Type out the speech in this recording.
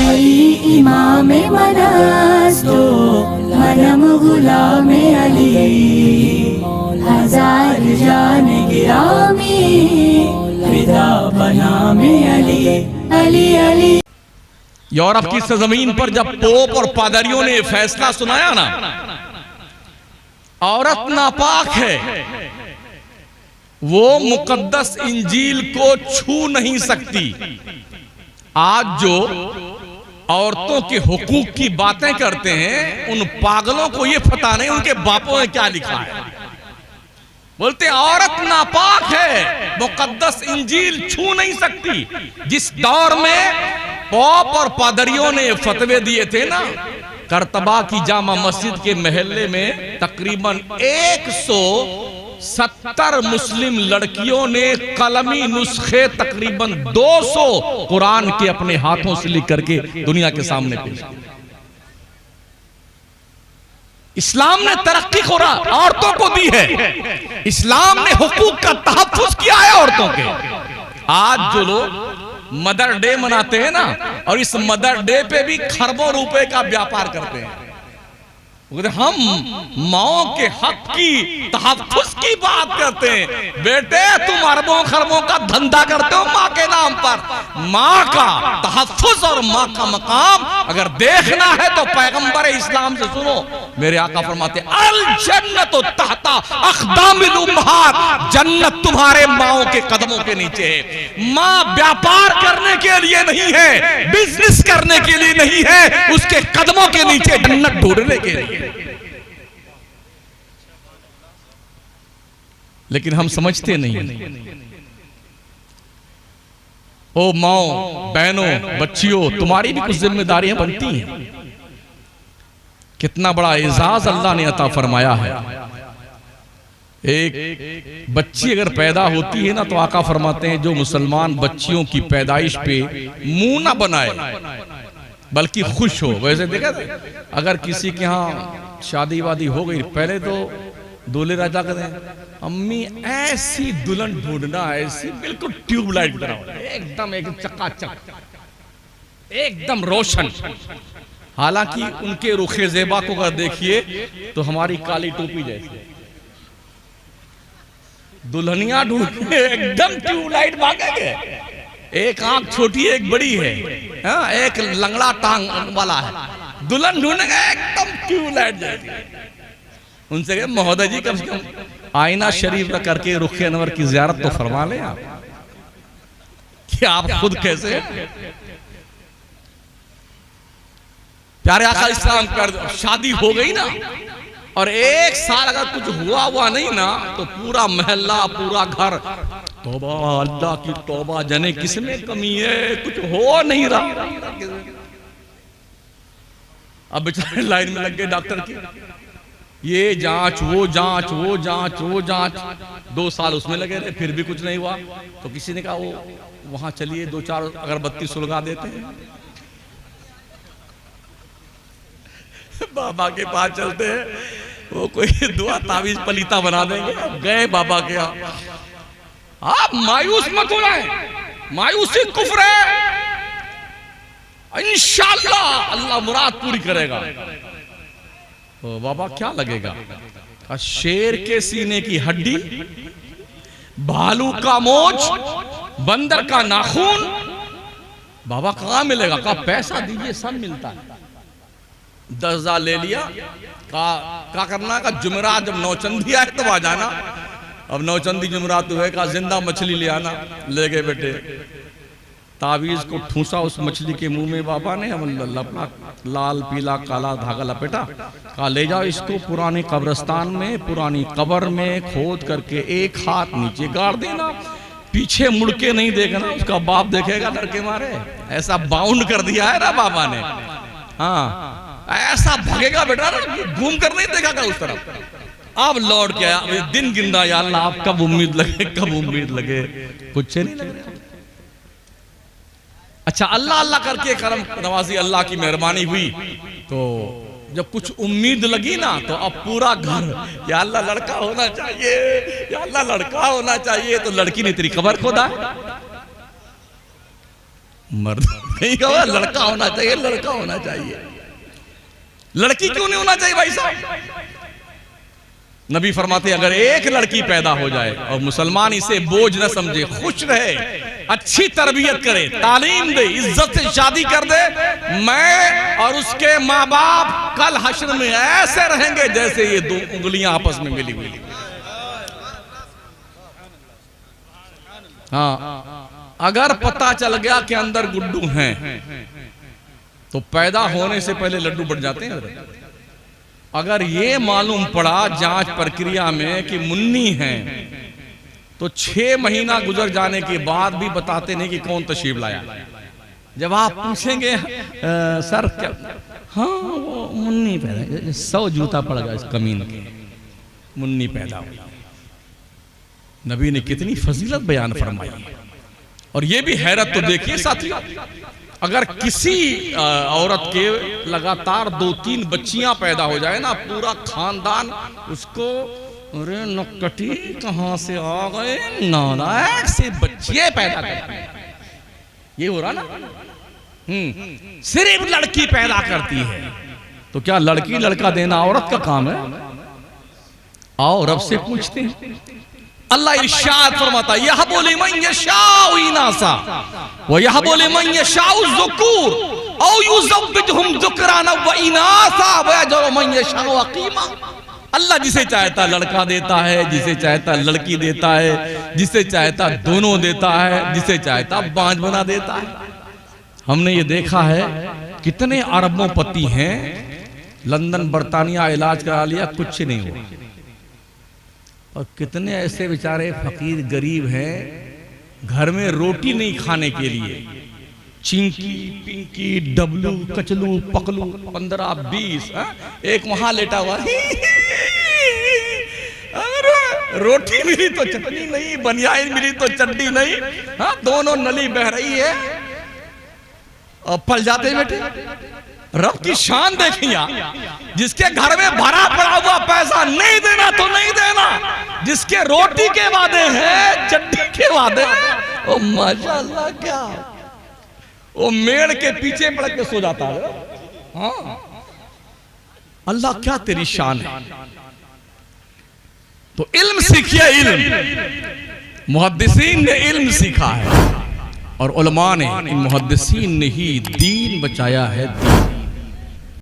अली इमाम मनास्तो मनम गुलाम अली हजार जान गिरामी फिदा बनाम अली अली अली। यूरोप की सरजमीन पर जब पोप और पादरियों ने फैसला सुनाया ना, औरत नापाक है, वो मुकद्दस इंजील को छू नहीं सकती। आज जो औरतों के हुकूक की बातें करते हैं, उन पागलों को ये पता नहीं उनके बापों ने क्या लिखा है। बोलते औरत नापाक है, मुकद्दस इंजील छू नहीं सकती। जिस दौर में पोप और पादरियों ने फतवे दिए थे ना, करतबा की जामा मस्जिद के महल्ले में तकरीबन 170 मुस्लिम लड़कियों ने कलमी नुस्खे तकरीबन 200 कुरान के अपने हाथों से लिख करके दुनिया के सामने पेश किए। इस्लाम ने तरक्की औरतों को दी है, इस्लाम ने हुकूक का तहफ्फुज़ किया है औरतों के। आज जो लोग मदर डे मनाते हैं ना, और इस मदर डे पे भी खरबों रुपए का व्यापार करते हैं। हम माओ के हक की तहफ्फुज़ की बात करते हैं। बेटे तुम अरबों खरबों का धंधा करते हो माँ के नाम पर। माँ का तहफ्फुज़ और माँ का मकाम अगर देखना है तो पैगंबर इस्लाम से सुनो। मेरे आका फरमाते अल जन्नत तहता अक़दामिल उम्महात, जन्नत तुम्हारे माओ के कदमों के नीचे है। माँ व्यापार करने के लिए नहीं है, बिजनेस करने के लिए नहीं है, उसके कदमों के नीचे जन्नत ढूंढने के लिए। लेकिन हम समझते नहीं। ओ माओ, बहनों, बच्चियों, तुम्हारी भी कुछ जिम्मेदारियां बनती हैं। कितना बड़ा एजाज अल्लाह ने अता फरमाया है। एक बच्ची अगर पैदा होती है ना, तो आका फरमाते हैं जो मुसलमान बच्चियों की पैदाइश पे मुंह ना बनाए बल्कि खुश हो। वैसे देखा अगर किसी के यहाँ शादी वादी हो गई, पहले तो दूल्हे राजा कहते हैं अम्मी ऐसी दुल्हन ढूंढना, ऐसी बिल्कुल ट्यूबलाइट बनाओ, एकदम चकाचक, एकदम रोशन। हालांकि उनके रुखे ज़ेबा को अगर देखिए तो हमारी काली टोपी जैसी। दुल्हनिया ढूंढने एकदम ट्यूबलाइट भागेंगे। एक आंख छोटी एक बड़ी है, हाँ, एक लंगड़ा टांग वाला है। दुल्हन ढूंढेंगे एकदम ट्यूबलाइट जैसी। उनसे कहे महोदय जी कम से कम आईना शरीफ रख करके रुखे अनवर की ज़ियारत तो फरमा लें आप, कि आप खुद कैसे। प्यारे आका इस्लाम कर शादी हो गई ना, और एक साल अगर कुछ हुआ नहीं ना, तो पूरा महल्ला पूरा घर तौबा, अल्लाह की तौबा, जने किसमें कमी है, कुछ हो नहीं रहा। अब बेचारे लाइन में लग गए डॉक्टर की, ये जांच वो जांच वो जांच वो जांच। 2 साल उसमें लगे रहे, फिर भी कुछ नहीं हुआ। तो किसी ने कहा वो वहां चलिए 2-4 अगरबत्ती सुलगा देते हैं। बाबा के पास चलते हैं, वो कोई दुआ तावीज पलीता बना देंगे। गए बाबा के यहाँ। आप मायूस मत हो जाए, मायूसी कुफ्र है, इंशाअल्लाह अल्लाह मुराद पूरी करेगा। तो बाबा क्या लगेगा? शेर के सीने की हड्डी, भालू का मोच, बंदर का नाखून। बाबा कहाँ मिलेगा? कहा पैसा दीजिए सब मिलता है। 10,000 ले लिया। क्या करना का जुमेरात जब नौचंदी आए तब आ जाना। अब नौचंदी जुमेरात हुए का जिंदा मछली ले आना। ले गए बेटे, तावीज को ठूसा उस मछली के मुंह में बाबा ने, लाल पीला काला धागा लपेटा। कहा ले जाओ इसको पुराने कब्रिस्तान में, पुरानी कब्र में खोद करके एक हाथ नीचे गाड़ देना, पीछे मुड़ के नहीं देखना, उसका बाप देखेगा डर के मारे। ऐसा बाउंड कर दिया है ना बाबा ने। हाँ, ऐसा भागेगा बेटा, घूम कर नहीं देखेगा उस तरफ। अब लौट के आया, दिन गिनना, या अल्लाह आप कब उम्मीद लगे, कब उम्मीद लगे, कुछ नहीं लगे। अच्छा, अल्लाह अल्लाह करके करम नवाजी, अल्लाह की मेहरबानी हुई। तो जब कुछ उम्मीद लगी ना, तो अब पूरा घर या अल्लाह लड़का होना चाहिए, या अल्लाह लड़का होना चाहिए। तो लड़की ने तेरी कब्र खोदा। मर्द नहीं कहा, लड़का होना चाहिए, लड़का होना चाहिए। लड़की क्यों नहीं होना चाहिए भाई साहब? नबी फरमाते अगर एक लड़की पैदा हो जाए और मुसलमान इसे बोझ न समझे, खुश रहे, अच्छी तरबियत करे, तालीम दे, इज्जत से शादी कर दे, मैं और उसके माँ बाप कल हश्र में ऐसे रहेंगे जैसे ये दो उंगलियां आपस में मिली हुई। हाँ, अगर पता चल गया कि अंदर गुड्डू हैं तो पैदा होने से पहले लड्डू बढ़ जाते हैं। अगर ये मालूम पड़ा जांच प्रक्रिया में कि मुन्नी है तो 6 महीना गुजर जाने के बाद भी बताते नहीं कि कौन तशरीफ लाया। जब आप पूछेंगे सर क्या, हाँ वो मुन्नी पैदा, 100 जूता पड़ गया इस कमीन के, मुन्नी पैदा हुई। नबी ने कितनी फजीलत बयान फरमाई है। और ये भी हैरत तो देखिए साथियों, अगर किसी औरत के लगातार 2-3 बच्चियां पैदा हो जाए ना, पूरा खानदान उसको, अरे नक्कटी कहां से आ गए, नालायक से बच्चियां पैदा करती हैं, ये हो रहा ना। सिर्फ लड़की पैदा करती है तो क्या लड़की लड़का देना औरत का काम है? आओ रब से पूछते हैं। अल्लाह इरशाद फरमाता यह बोले मन यशाउ इनासा व यह बोले मन यशाउ ज़ुकूर औ युज़व्विजुहुम ज़ुकराना व इनासा व यजअलु मन यशाउ अक़ीमा। अल्लाह जिसे चाहता लड़का देता है, जिसे चाहता लड़की देता है, जिसे चाहता दोनों देता है, जिसे चाहता बांझ बना देता है। हमने ये देखा है कितने अरबों पति हैं, लंदन बरतानिया इलाज करा लिया, कुछ नहीं हुआ, और कितने ऐसे बेचारे फकीर गरीब हैं घर में रोटी नहीं खाने के लिए, चिंकी पिंकी डबलू कचलू पकलू 15-20, एक वहां लेटा हुआ रोटी मिली तो चटनी नहीं, बनियान मिली तो चड्डी नहीं, हाँ दोनों नली बह रही है और पल जाते बेटे। रब की शान देखिए, जिसके घर में भरा पड़ा हुआ पैसा नहीं देना तो नहीं देना, जिसके रोटी के वादे हैं, चड्डी के वादे, ओ माशाअल्लाह, क्या वो मेड़ के पीछे पड़ के सो जाता है। हाँ अल्लाह क्या तेरी शान है। तो इल्म सीखिए, इल्म मुहद्दिसीन ने इल्म सीखा है और उलमा ने, इन मुहद्दिसीन ने ही दीन बचाया है। दीन